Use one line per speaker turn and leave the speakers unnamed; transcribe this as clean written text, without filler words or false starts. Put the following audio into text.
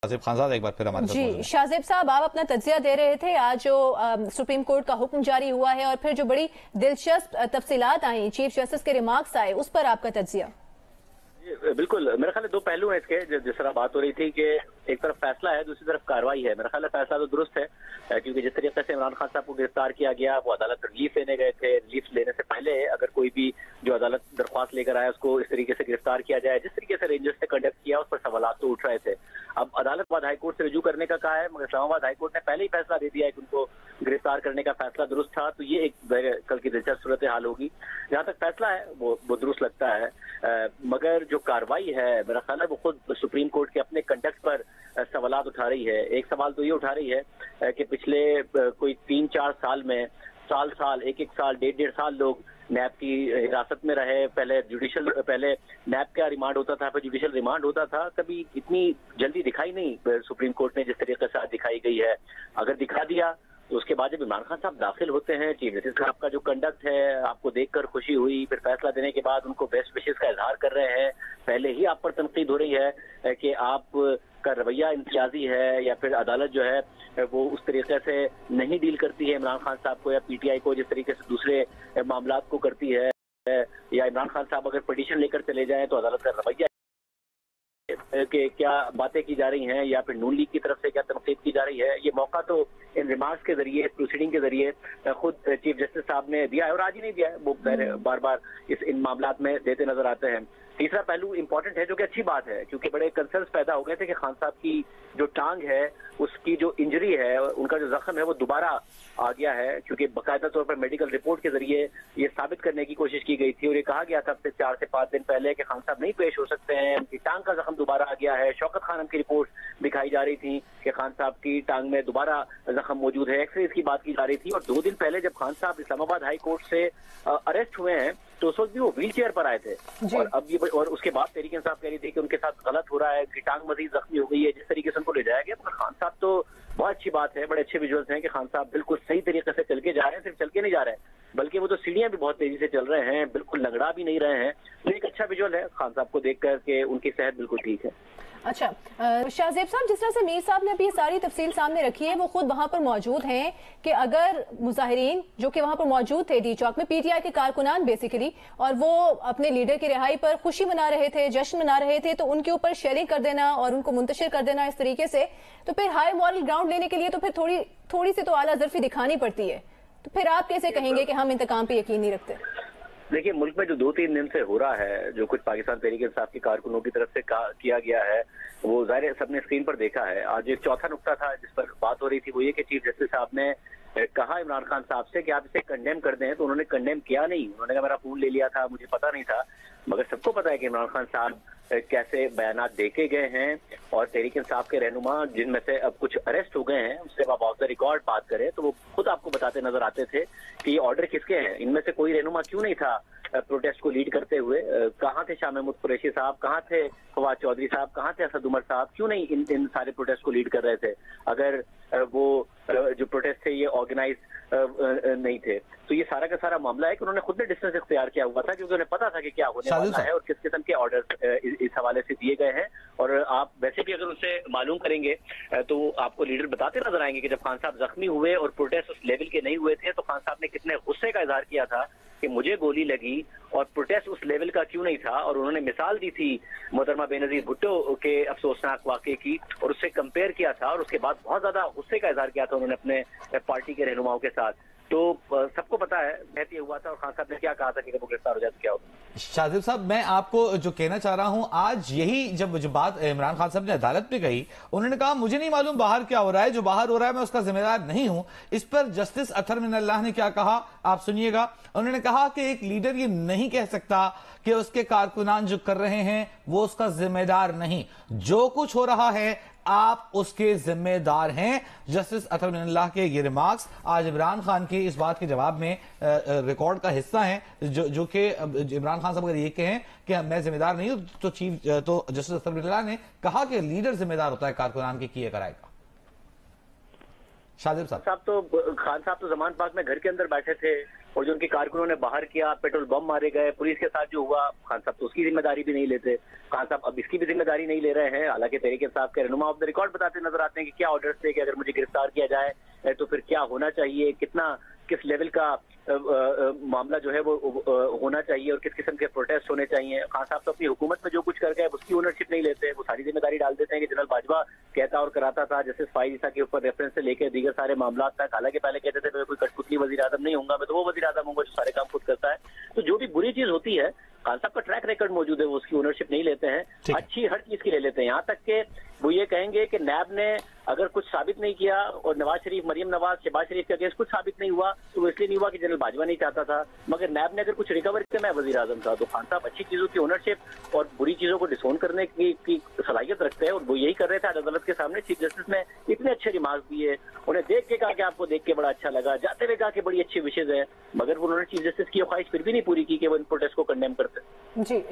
शाज़ेब खान साहब एक बार फिर हमारे साथ मौजूद
जी
हैं।
शाहजेब साहब, आप अपना तज्जिया दे रहे थे आज जो सुप्रीम कोर्ट का हुक्म जारी हुआ है और फिर जो बड़ी दिलचस्प तफसीलात आई, चीफ जस्टिस के रिमार्क्स आए, उस पर आपका तज्जिया।
बिल्कुल, मेरा ख्याल है दो पहलू हैं इसके। जिस तरह बात हो रही थी कि एक तरफ फैसला है, दूसरी तरफ कार्रवाई है। मेरा ख्याल है फैसला तो दुरुस्त है, क्योंकि जिस तरीके से इमरान खान साहब को गिरफ्तार किया गया, वो अदालत रिलीफ लेने गए थे। रिलीफ लेने से पहले अगर कोई भी जो अदालत दरख्वास्त लेकर आया उसको इस तरीके से गिरफ्तार किया जाए, जिस तरीके से रेंजर्स ने कंडक्ट किया, उस पर सवाल तो उठ रहे थे। अब अदालत हाईकोर्ट से रुजू करने का कहा है, मगर इस्लामाबाद हाईकोर्ट ने पहले ही फैसला दे दिया है कि उनको गिरफ्तार करने का फैसला दुरुस्त था। तो ये एक कल की दिलचस्प सूरत हाल होगी। जहां तक फैसला है वो दुरुस्त लगता है, मगर जो कार्रवाई है मेरा ख्याल है वो खुद सुप्रीम कोर्ट के अपने कंडक्ट पर सवालात उठा रही है। एक सवाल तो ये उठा रही है कि पिछले कोई 3-4 साल में साल एक साल 1.5 साल लोग नैब की हिरासत में रहे। पहले नैब का रिमांड होता था, फिर जुडिशियल रिमांड होता था। कभी इतनी जल्दी दिखाई नहीं सुप्रीम कोर्ट ने जिस तरीके से आज दिखाई गई है। अगर दिखा दिया तो उसके बाद जब इमरान खान साहब दाखिल होते हैं, चीफ जस्टिस साहब का जो कंडक्ट है, आपको देखकर खुशी हुई, फिर फैसला देने के बाद उनको बेस्ट विशेष का इजहार कर रहे हैं। पहले ही आप पर तनकीद हो रही है कि आप का रवैया इम्तियाजी है, या फिर अदालत जो है वो उस तरीके से नहीं डील करती है इमरान खान साहब को या पीटीआई को जिस तरीके से दूसरे मामला को करती है, या इमरान खान साहब अगर पिटीशन लेकर चले जाएं तो अदालत का रवैया कि क्या बातें की जा रही हैं, या फिर नून लीग की तरफ से क्या तनकीद की जा रही है। ये मौका तो इन रिमार्क्स के जरिए, प्रोसीडिंग के जरिए खुद चीफ जस्टिस साहब ने दिया है, और आज ही नहीं दिया है, वो बार बार इन मामलात में देते नजर आते हैं। तीसरा पहलू इंपॉर्टेंट है, जो कि अच्छी बात है, क्योंकि बड़े कंसर्न्स पैदा हो गए थे कि खान साहब की जो टांग है, उसकी जो इंजरी है, उनका जो जख्म है वो दोबारा आ गया है, क्योंकि बाकायदा तौर पर मेडिकल रिपोर्ट के जरिए ये साबित करने की कोशिश की गई थी और ये कहा गया था 4 से 5 दिन पहले कि खान साहब नहीं पेश हो सकते हैं, उनकी टांग का जख्म दोबारा आ गया है। शौकत खानम की रिपोर्ट दिखाई जा रही थी कि खान साहब की टांग में दोबारा जख्म मौजूद है। एक्सरे की बात की जा रही थी, और 2 दिन पहले जब खान साहब इस्लामाबाद हाई कोर्ट से अरेस्ट हुए हैं तो उस वक्त भी वो व्हील चेयर पर आए थे, और अब ये और उसके बाद तहरीक इंसाफ कह रही थी कि उनके साथ गलत हो रहा है, उनकी टांग मजीद जख्मी हो गई है, जिस तरीके से उनको ले जाया गया। मगर खान साहब तो बहुत अच्छी बात है, बड़े अच्छे विजुअल्स हैं कि खान साहब बिल्कुल सही तरीके से चल के जा रहे हैं। सिर्फ चल के नहीं जा रहे हैं, बल्कि वो तो सीढ़ियां भी बहुत तेजी से चल रहे हैं, बिल्कुल लंगड़ा भी नहीं रहे हैं। तो एक अच्छा विजुअल है खान साहब को देख कर के उनकी सेहत बिल्कुल ठीक है।
अच्छा शाहजेब साहब, जिस तरह से मीर साहब ने अभी ये सारी तफसील सामने रखी है, वो खुद वहां पर मौजूद हैं कि अगर मुजाहिरीन जो कि वहां पर मौजूद थे डी चौक में, पीटीआई के कारकुनान बेसिकली, और वो अपने लीडर की रिहाई पर खुशी मना रहे थे, जश्न मना रहे थे, तो उनके ऊपर शेयरिंग कर देना और उनको मुंतशिर कर देना इस तरीके से, तो फिर हाई मॉरल ग्राउंड लेने के लिए तो फिर थोड़ी सी तो आला ज़र्फी दिखानी पड़ती है। तो फिर आप कैसे कहेंगे कि हम इंतकाम पे यकीन नहीं रखते?
देखिए, मुल्क में जो 2-3 दिन से हो रहा है, जो कुछ पाकिस्तान तहरीक इंसाफ के कारकुनों की तरफ से किया गया है, वो जाहिर सबने स्क्रीन पर देखा है। आज एक चौथा नुक्ता था जिस पर बात हो रही थी, वो ये कि चीफ जस्टिस साहब ने कहा इमरान खान साहब से कि आप इसे कंडेम कर दें, तो उन्होंने कंडेम किया नहीं। उन्होंने कहा मेरा फोन ले लिया था, मुझे पता नहीं था। मगर सबको पता है कि इमरान खान साहब कैसे बयानात देके गए हैं, और तहरीक इंसाफ के रहनुमा जिनमें से अब कुछ अरेस्ट हो गए हैं, उससे आप ऑफ द रिकॉर्ड बात करें तो वो खुद आपको बताते नजर आते थे कि ये ऑर्डर किसके हैं। इनमें से कोई रहनुमा क्यों नहीं था प्रोटेस्ट को लीड करते हुए? कहाँ थे शाह महमूद कुरैशी साहब, कहाँ थे फवाद चौधरी साहब, कहाँ थे असद उमर साहब? क्यों नहीं इन सारे प्रोटेस्ट को लीड कर रहे थे अगर वो जो प्रोटेस्ट थे ये ऑर्गेनाइज नहीं थे? तो ये सारा का सारा मामला है कि उन्होंने खुद ने डिस्टेंस इख्तियार किया हुआ था, क्योंकि उन्हें पता था कि क्या होने वाला है और किस किस्म के ऑर्डर इस हवाले से दिए गए हैं। और आप वैसे भी अगर उनसे मालूम करेंगे तो आपको लीडर बताते नजर आएंगे कि जब खान साहब जख्मी हुए और प्रोटेस्ट उस लेवल के नहीं हुए थे, तो खान साहब ने कितने गुस्से का इजहार किया था कि मुझे गोली लगी, और प्रोटेस्ट उस लेवल का क्यों नहीं था। और उन्होंने मिसाल दी थी मोहतरमा बेनजीर भुट्टो के अफसोसनाक वाकये की, और उससे कंपेयर किया था, और उसके बाद बहुत ज्यादा गुस्से का इजहार किया था उन्होंने अपने पार्टी के रहनुमाओं के साथ। तो सबको पता है बहत ये हुआ था, और खान साहब ने क्या कहा था कि जब वो गिरफ्तार हो जाए तो क्या होगा।
शाहजेब साहब, मैं आपको जो कहना चाह रहा हूं, आज यही जो बात इमरान खान साहब ने अदालत में कही, उन्होंने कहा मुझे नहीं मालूम बाहर क्या हो रहा है, जो बाहर हो रहा है मैं उसका जिम्मेदार नहीं हूं। इस पर जस्टिस अतहर मिनल्लाह ने क्या कहा, आप सुनिएगा। उन्होंने कहा कि एक लीडर ये नहीं कह सकता कि उसके कारकुनान जो कर रहे हैं वो उसका जिम्मेदार नहीं, जो कुछ हो रहा है आप उसके जिम्मेदार हैं। जस्टिस अतहर मिनल्लाह के ये रिमार्क्स आज इमरान खान के इस बात के जवाब में रिकॉर्ड का हिस्सा हैं, जो कि इमरान खान साहब अगर ये कहें कि मैं जिम्मेदार नहीं हूं, तो जस्टिस अतहर मिनल्लाह ने कहा कि लीडर जिम्मेदार होता है कारकुनान के किए कराए का। शाहजेब साहब
तो खान साहब तो जमान पाक में घर के अंदर बैठे थे, और जो उनके कारकुनों ने बाहर किया, पेट्रोल बम मारे गए, पुलिस के साथ जो हुआ, खान साहब तो उसकी जिम्मेदारी भी नहीं लेते। खान साहब अब इसकी भी जिम्मेदारी नहीं ले रहे हैं। हालांकि तहरीक इंसाफ के रहनुमा ऑफ द रिकॉर्ड बताते नजर आते हैं कि क्या ऑर्डर्स थे कि अगर मुझे गिरफ्तार किया जाए तो फिर क्या होना चाहिए, किस लेवल का मामला जो है वो होना चाहिए और किस किस्म के प्रोटेस्ट होने चाहिए। खान साहब तो अपनी हुकूमत में जो कुछ कर गए उसकी ओनरशिप नहीं लेते, वो सारी जिम्मेदारी डाल देते हैं कि जनरल बाजवा कहता और कराता था, जस्टिस फाइज ईसा के ऊपर रेफरेंस से लेकर दीगर सारे मामला तक। हालांकि पहले कहते थे मैं कोई कठपुतली वजीर आजम नहीं होऊंगा, मैं तो वो वजीर आजम होऊंगा जो सारे काम खुद करता है। तो जो भी बुरी चीज होती है, खान साहब का ट्रैक रिकॉर्ड मौजूद है, वो उसकी ओनरशिप नहीं लेते हैं, अच्छी हर चीज की ले लेते हैं। यहाँ तक के वो ये कहेंगे कि नैब ने अगर कुछ साबित नहीं किया और नवाज शरीफ, मरियम नवाज, शहबाज शरीफ का केस कुछ साबित नहीं हुआ तो वो इसलिए नहीं हुआ कि जनरल बाजवा नहीं चाहता था, मगर नैब ने अगर कुछ रिकवर किया मैं वजीर आजम था। तो खान साहब अच्छी चीजों की ओनरशिप और बुरी चीजों को डिसोन करने की सलाहियत रखते हैं और वो यही कर रहे थे। आज अदालत के सामने चीफ जस्टिस ने इतने अच्छे रिमार्क दिए, उन्हें देख के कहा कि आपको देख के बड़ा अच्छा लगा, जाते हुए कहा कि बड़ी अच्छी विशेष है, मगर उन्होंने चीफ जस्टिस की ख्वाहिश फिर भी नहीं पूरी की कि वो इन प्रोटेस्ट को कंडेम करते।
जी।